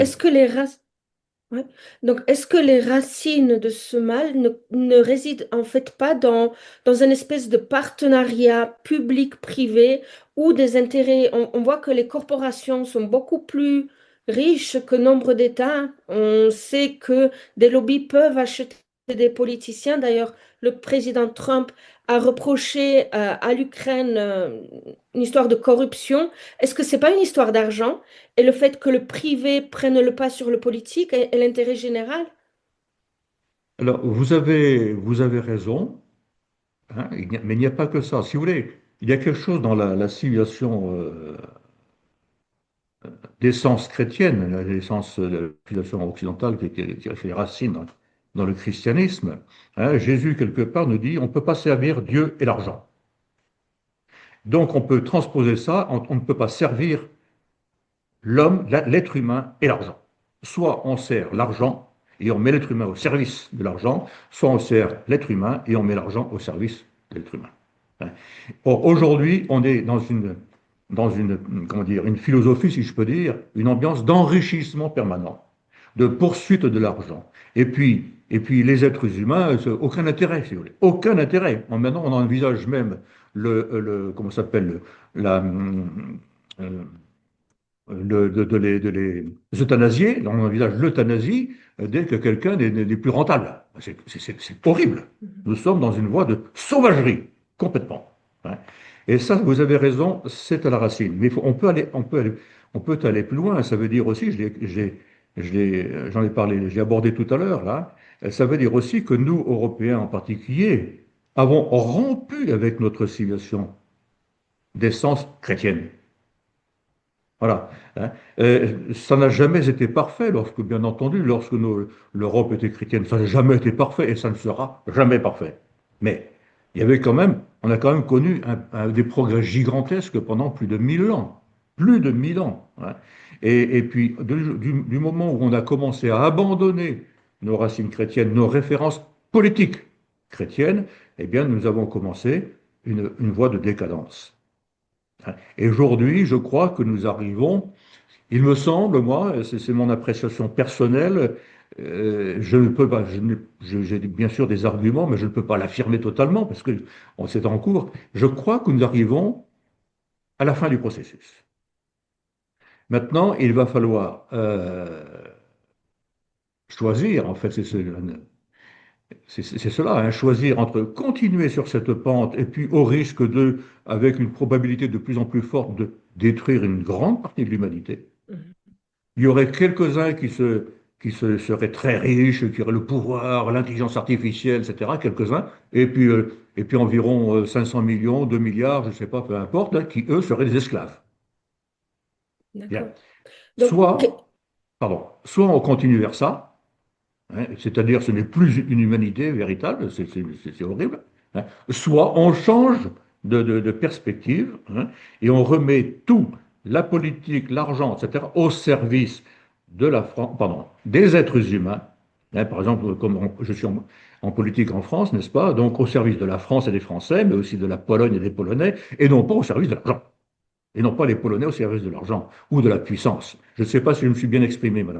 est-ce que les races Ouais. Donc, est-ce que les racines de ce mal ne résident en fait pas dans une espèce de partenariat public-privé ou des intérêts? On voit que les corporations sont beaucoup plus riches que nombre d'États. On sait que des lobbies peuvent acheter des politiciens. D'ailleurs, le président Trump a reproché à l'Ukraine une histoire de corruption. Est-ce que c'est pas une histoire d'argent? Et le fait que le privé prenne le pas sur le politique et l'intérêt général? Alors, vous avez raison, hein, mais il n'y a pas que ça. Si vous voulez, il y a quelque chose dans la civilisation d'essence chrétienne, l'essence de la civilisation occidentale qui a fait les racines dans le christianisme. Hein. Jésus, quelque part, nous dit on ne peut pas servir Dieu et l'argent. Donc, on peut transposer ça, on ne peut pas servir l'homme, l'être humain et l'argent. Soit on sert l'argent et on met l'être humain au service de l'argent, soit on sert l'être humain et on met l'argent au service de l'être humain. Hein. Or, aujourd'hui, on est dans une, comment dire, une philosophie, si je peux dire, une ambiance d'enrichissement permanent, de poursuite de l'argent. Et puis les êtres humains, aucun intérêt, si vous voulez. Aucun intérêt. Maintenant, on envisage même comment ça s'appelle, la, euh, de les euthanasier. On envisage l'euthanasie dès que quelqu'un n'est plus rentable. C'est horrible. Nous sommes dans une voie de sauvagerie, complètement. Hein. Et ça, vous avez raison, c'est à la racine. Mais on peut aller plus loin. Ça veut dire aussi, j'en ai parlé, j'ai abordé tout à l'heure, là, ça veut dire aussi que nous, Européens en particulier, avons rompu avec notre civilisation d'essence chrétienne. Voilà. Hein. Ça n'a jamais été parfait, lorsque, bien entendu, l'Europe était chrétienne. Ça n'a jamais été parfait et ça ne sera jamais parfait. Mais il y avait quand même, on a quand même connu des progrès gigantesques pendant plus de 1000 ans. Plus de 1000 ans. Hein. Et puis, du moment où on a commencé à abandonner nos racines chrétiennes, nos références politiques chrétiennes, eh bien, nous avons commencé une voie de décadence. Et aujourd'hui, je crois que nous arrivons, il me semble, moi, c'est mon appréciation personnelle, je ne peux pas, j'ai bien sûr des arguments, mais je ne peux pas l'affirmer totalement parce que c'est en cours. Je crois que nous arrivons à la fin du processus. Maintenant, il va falloir choisir, en fait, c'est cela, hein, choisir entre continuer sur cette pente et puis au risque de, avec une probabilité de plus en plus forte, de détruire une grande partie de l'humanité. Mhm. Il y aurait quelques-uns seraient très riches, qui auraient le pouvoir, l'intelligence artificielle, etc. Quelques-uns. Et puis environ 500 millions, 2 milliards, je ne sais pas, peu importe, hein, qui, eux, seraient des esclaves. Bien. D'accord. Donc, Soit on continue vers ça, hein, c'est-à-dire ce n'est plus une humanité véritable, c'est horrible. Hein. Soit on change de perspective, hein, et on remet tout, la politique, l'argent, etc., au service de la France, pardon, des êtres humains. Hein. Par exemple, comme je suis en politique en France, n'est-ce pas? Donc au service de la France et des Français, mais aussi de la Pologne et des Polonais, et non pas au service de l'argent. Et non pas les Polonais au service de l'argent ou de la puissance. Je ne sais pas si je me suis bien exprimé, madame.